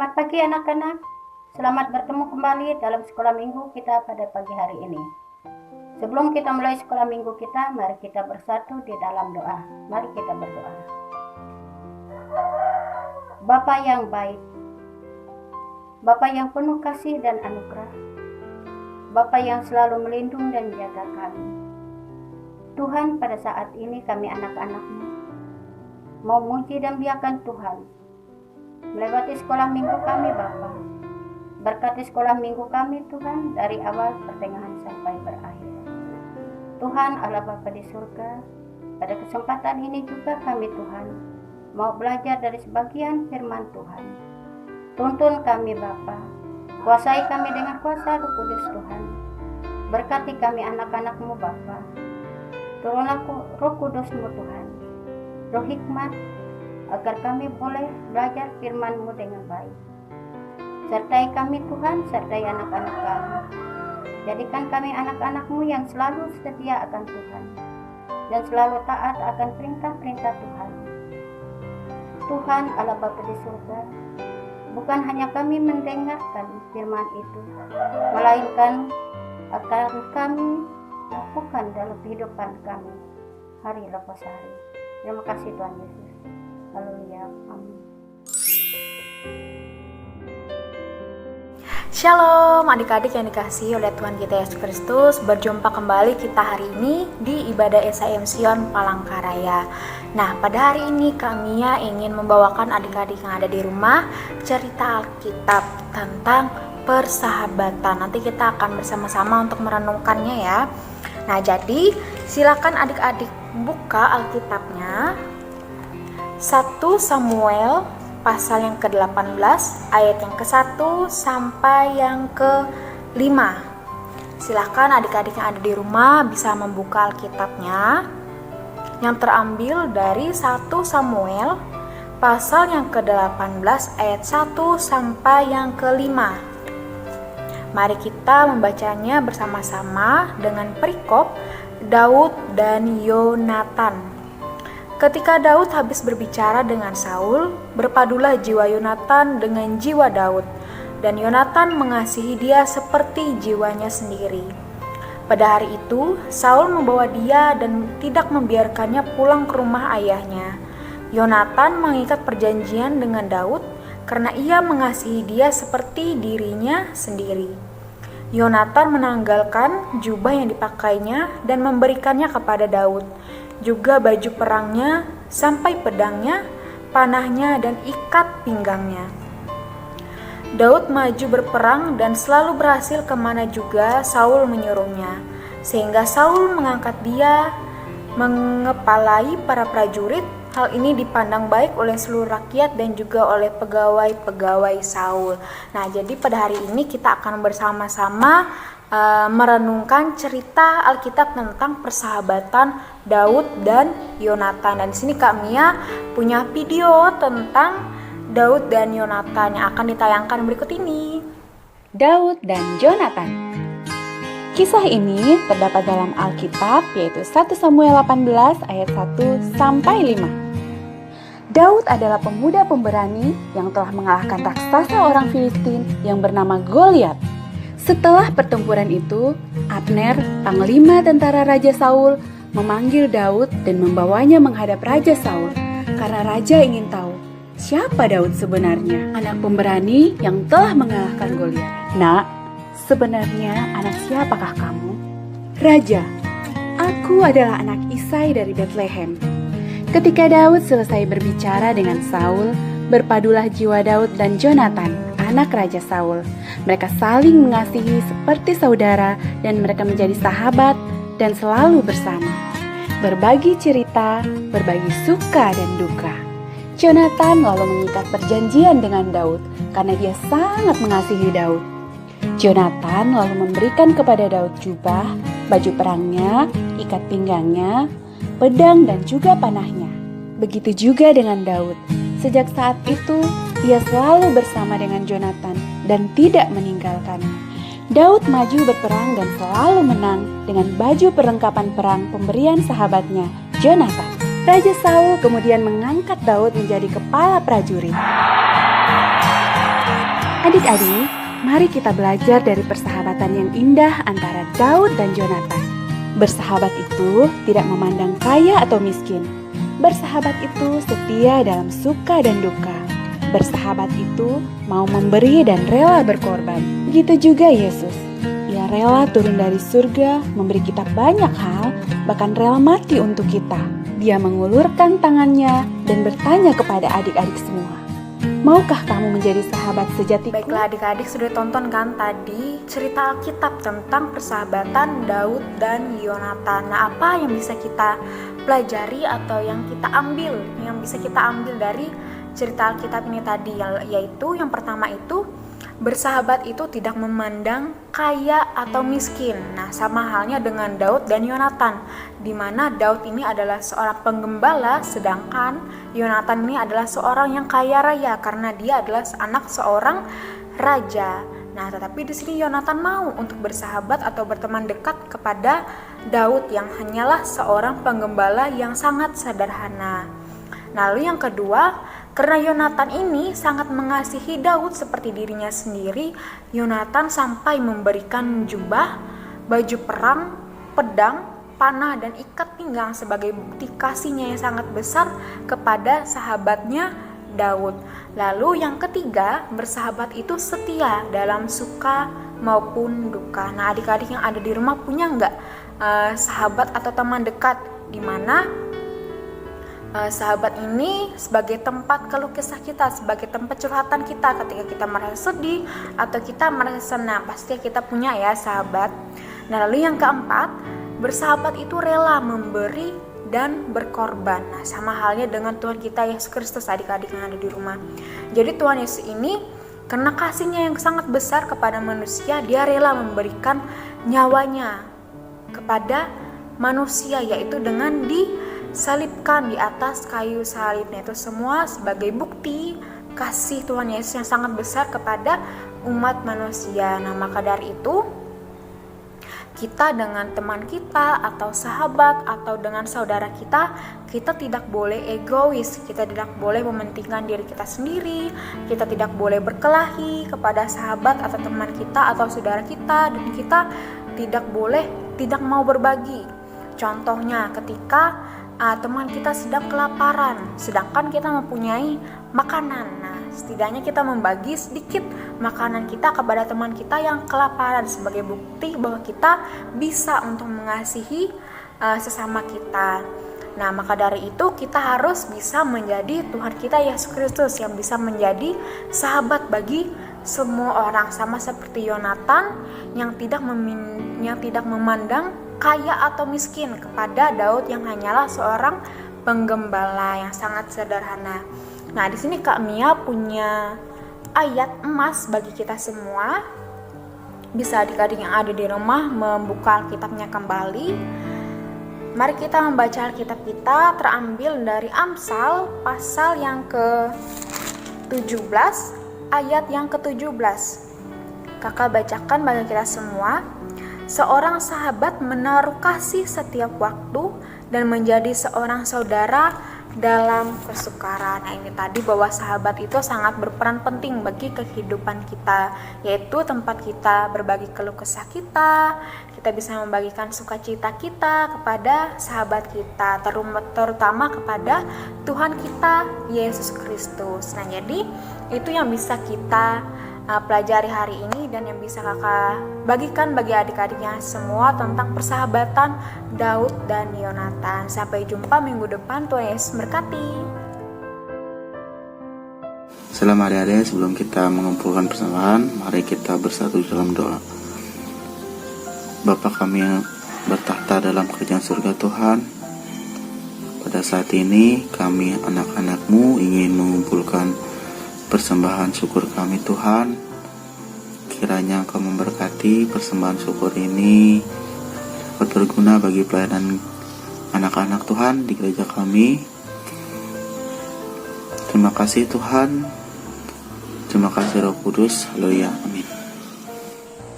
Selamat pagi anak-anak. Selamat bertemu kembali dalam sekolah minggu kita pada pagi hari ini. Sebelum kita mulai sekolah minggu kita, mari kita bersatu di dalam doa. Mari kita berdoa. Bapa yang baik, Bapa yang penuh kasih dan anugerah, Bapa yang selalu melindungi dan menjaga kami. Tuhan, pada saat ini kami anak-anak-Mu mau memuji dan biarkan Tuhan melewati sekolah minggu kami, Bapa. Berkati sekolah minggu kami, Tuhan, dari awal, pertengahan, sampai berakhir. Tuhan Allah Bapa di surga, pada kesempatan ini juga kami, Tuhan, mau belajar dari sebagian firman Tuhan. Tuntun kami, Bapa. Kuasai kami dengan kuasa Roh Kudus, Tuhan. Berkati kami anak-anak-Mu, Bapa. Turunlah Roh Kudus-Mu, Tuhan. Roh hikmat, agar kami boleh belajar firman-Mu dengan baik. Sertai kami, Tuhan, sertai anak-anak kami. Jadikan kami anak-anak-Mu yang selalu setia akan Tuhan dan selalu taat akan perintah-perintah Tuhan. Tuhan Allah Bapa di surga, bukan hanya kami mendengarkan firman itu, melainkan akan kami lakukan dalam kehidupan kami hari lepas hari. Terima kasih Tuhan Yesus. Haleluya. Amin. Shalom adik-adik yang dikasihi oleh Tuhan kita Yesus Kristus. Berjumpa kembali kita hari ini di ibadah SIM Sion Palangkaraya. Nah, pada hari ini kami ingin membawakan adik-adik yang ada di rumah cerita Alkitab tentang persahabatan. Nanti kita akan bersama-sama untuk merenungkannya ya. Nah, jadi silakan adik-adik buka Alkitabnya. 1 Samuel pasal yang ke-18 ayat yang ke-1 sampai yang ke-5. Silahkan adik-adik yang ada di rumah bisa membuka Alkitabnya yang terambil dari 1 Samuel pasal yang ke-18 ayat 1 sampai yang ke-5. Mari kita membacanya bersama-sama dengan perikop Daud dan Yonatan. Ketika Daud habis berbicara dengan Saul, berpadulah jiwa Yonatan dengan jiwa Daud, dan Yonatan mengasihi dia seperti jiwanya sendiri. Pada hari itu, Saul membawa dia dan tidak membiarkannya pulang ke rumah ayahnya. Yonatan mengikat perjanjian dengan Daud karena ia mengasihi dia seperti dirinya sendiri. Yonatan menanggalkan jubah yang dipakainya dan memberikannya kepada Daud, juga baju perangnya, sampai pedangnya, panahnya, dan ikat pinggangnya. Daud maju berperang dan selalu berhasil kemana juga Saul menyuruhnya, sehingga Saul mengangkat dia mengepalai para prajurit. Hal ini dipandang baik oleh seluruh rakyat dan juga oleh pegawai-pegawai Saul. Nah, jadi pada hari ini kita akan bersama-sama merenungkan cerita Alkitab tentang persahabatan Daud dan Yonatan. Dan di sini Kak Mia punya video tentang Daud dan Yonatan yang akan ditayangkan berikut ini. Daud dan Yonatan. Kisah ini terdapat dalam Alkitab, yaitu 1 Samuel 18 ayat 1 sampai 5. Daud adalah pemuda pemberani yang telah mengalahkan raksasa orang Filistin yang bernama Goliat. Setelah pertempuran itu, Abner, panglima tentara Raja Saul, memanggil Daud dan membawanya menghadap Raja Saul karena Raja ingin tahu siapa Daud sebenarnya, anak pemberani yang telah mengalahkan Goliat. Nak, sebenarnya anak siapakah kamu? Raja, aku adalah anak Isai dari Bethlehem. Ketika Daud selesai berbicara dengan Saul, berpadulah jiwa Daud dan Yonatan, anak Raja Saul. Mereka saling mengasihi seperti saudara dan mereka menjadi sahabat dan selalu bersama. Berbagi cerita, berbagi suka dan duka. Yonatan lalu mengikat perjanjian dengan Daud karena dia sangat mengasihi Daud. Yonatan lalu memberikan kepada Daud jubah, baju perangnya, ikat pinggangnya, pedang dan juga panahnya. Begitu juga dengan Daud. Sejak saat itu, ia selalu bersama dengan Yonatan dan tidak meninggalkannya. Daud maju berperang dan selalu menang dengan baju perlengkapan perang pemberian sahabatnya, Yonatan. Raja Saul kemudian mengangkat Daud menjadi kepala prajurit. Adik-adik, mari kita belajar dari persahabatan yang indah antara Daud dan Yonatan. Bersahabat itu tidak memandang kaya atau miskin. Bersahabat itu setia dalam suka dan duka. Bersahabat itu mau memberi dan rela berkorban. Begitu juga Yesus. Ia rela turun dari surga, memberi kita banyak hal, bahkan rela mati untuk kita. Dia mengulurkan tangannya dan bertanya kepada adik-adik semua, maukah kamu menjadi sahabat sejatiku? Baiklah adik-adik, sudah tonton kan tadi cerita Alkitab tentang persahabatan Daud dan Yonatan. Nah, apa yang bisa kita pelajari atau yang bisa kita ambil dari cerita Alkitab ini tadi, yaitu yang pertama itu bersahabat itu tidak memandang kaya atau miskin. Nah, sama halnya dengan Daud dan Yonatan, di mana Daud ini adalah seorang penggembala, sedangkan Yonatan ini adalah seorang yang kaya raya karena dia adalah anak seorang raja. Nah, tetapi di sini Yonatan mau untuk bersahabat atau berteman dekat kepada Daud yang hanyalah seorang penggembala yang sangat sederhana. Lalu yang kedua, karena Yonatan ini sangat mengasihi Daud seperti dirinya sendiri, Yonatan sampai memberikan jubah, baju perang, pedang, panah, dan ikat pinggang sebagai bukti kasihnya yang sangat besar kepada sahabatnya Daud. Lalu yang ketiga, bersahabat itu setia dalam suka maupun duka. Nah, adik-adik yang ada di rumah punya nggak sahabat atau teman dekat di mana sahabat ini sebagai tempat keluh kesah kita, sebagai tempat curhatan kita ketika kita merasa sedih atau kita merasa senang? Pasti kita punya ya sahabat. Nah, lalu yang keempat, bersahabat itu rela memberi dan berkorban. Nah, sama halnya dengan Tuhan kita Yesus Kristus, adik-adik yang ada di rumah. Jadi Tuhan Yesus ini karena kasihnya yang sangat besar kepada manusia, dia rela memberikan nyawanya kepada manusia, yaitu dengan disalibkan di atas kayu salib. Nah, itu semua sebagai bukti kasih Tuhan Yesus yang sangat besar kepada umat manusia. Nah, maka dari itu kita dengan teman kita atau sahabat atau dengan saudara kita tidak boleh egois, kita tidak boleh mementingkan diri kita sendiri, kita tidak boleh berkelahi kepada sahabat atau teman kita atau saudara kita, dan kita tidak mau berbagi. Contohnya ketika teman kita sedang kelaparan, sedangkan kita mempunyai makanan. Nah, setidaknya kita membagi sedikit makanan kita kepada teman kita yang kelaparan sebagai bukti bahwa kita bisa untuk mengasihi sesama kita. Nah, maka dari itu kita harus bisa menjadi Tuhan kita Yesus Kristus yang bisa menjadi sahabat bagi semua orang, sama seperti Yonatan yang tidak memandang kaya atau miskin kepada Daud yang hanyalah seorang penggembala yang sangat sederhana. Nah, di sini Kak Mia punya ayat emas bagi kita semua. Bisa adik-adik yang ada di rumah membuka Alkitabnya kembali. Mari kita membaca Alkitab kita, terambil dari Amsal pasal yang ke-17 ayat yang ke-17. Kakak bacakan bagi kita semua. Seorang sahabat menaruh kasih setiap waktu dan menjadi seorang saudara dalam kesukaran. Nah, ini tadi bahwa sahabat itu sangat berperan penting bagi kehidupan kita, yaitu tempat kita berbagi keluh kesah kita bisa membagikan sukacita kita kepada sahabat kita, terutama kepada Tuhan kita Yesus Kristus. Nah, jadi itu yang bisa kita pelajari hari ini dan yang bisa kakak bagikan bagi adik-adiknya semua tentang persahabatan Daud dan Yonatan. Sampai jumpa minggu depan, Tuhan Yesus berkati. Salam adik-adik, sebelum kita mengumpulkan persembahan, mari kita bersatu dalam doa. Bapa kami yang bertahta dalam kerajaan surga Tuhan, pada saat ini kami anak-anak-Mu ingin mengumpulkan persembahan syukur kami Tuhan. Kiranya Engkau memberkati persembahan syukur ini dapat berguna bagi pelayanan anak-anak Tuhan di gereja kami. Terima kasih Tuhan. Terima kasih Roh Kudus. Haleluya. Amin.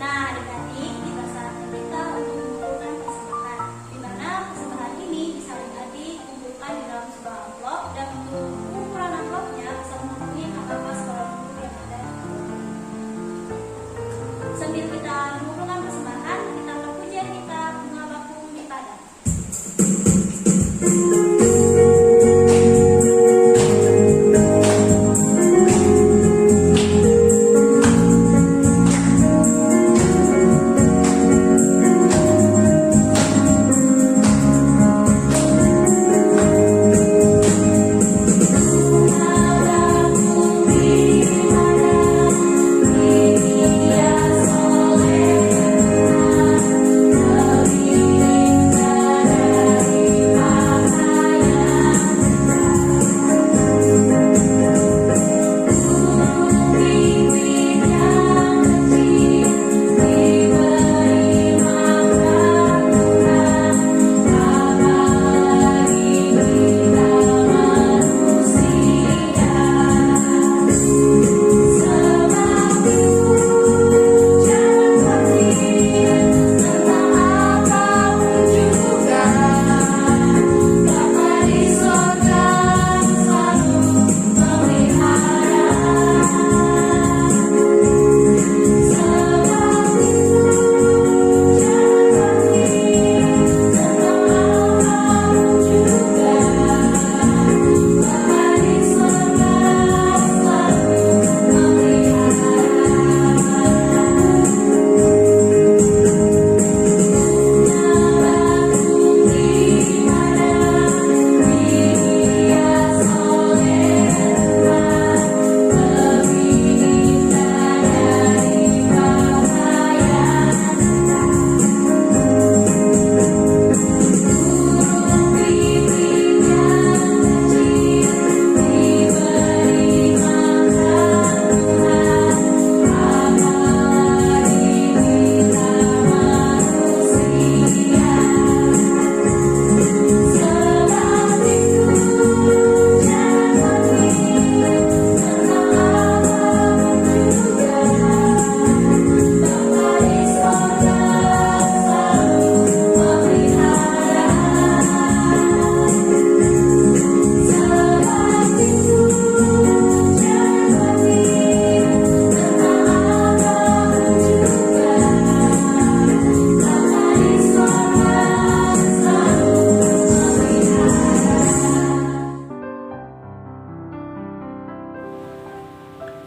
Nah, adik-adik, kita saatnya kita untuk mengumpulkan persembahan, di mana persembahan ini bisa adik-adik kumpulkan di dalam sebuah amplop, dan untuk pengumpulan amplopnya bisa menghubungi kakak kelas sekolah minggu yang ada di bawah. Sambil kita mengumpulkan persembahan, kita angkat pujian kita bunga bakung di padang.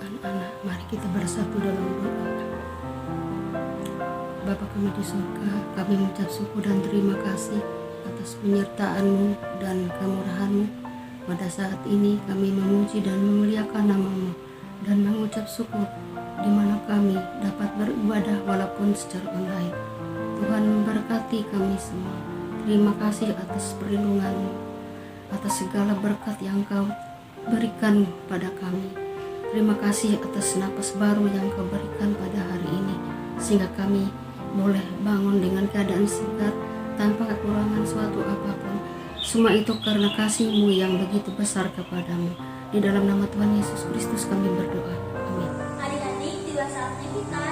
Anak-anak, mari kita bersatu dalam doa. Bapa kami di surga, kami mengucap syukur dan terima kasih atas penyertaan-Mu dan kemurahan-Mu. Pada saat ini kami memuji dan memuliakan nama-Mu dan mengucap syukur di mana kami dapat beribadah walaupun secara online. Tuhan memberkati kami semua. Terima kasih atas perlindungan-Mu, atas segala berkat yang Kau berikan pada kami. Terima kasih atas napas baru yang Kau berikan pada hari ini, sehingga kami boleh bangun dengan keadaan segar tanpa kekurangan suatu apapun. Semua itu karena kasih-Mu yang begitu besar kepadamu. Di dalam nama Tuhan Yesus Kristus kami berdoa. Amin. Adik-adik, tiba saatnya kita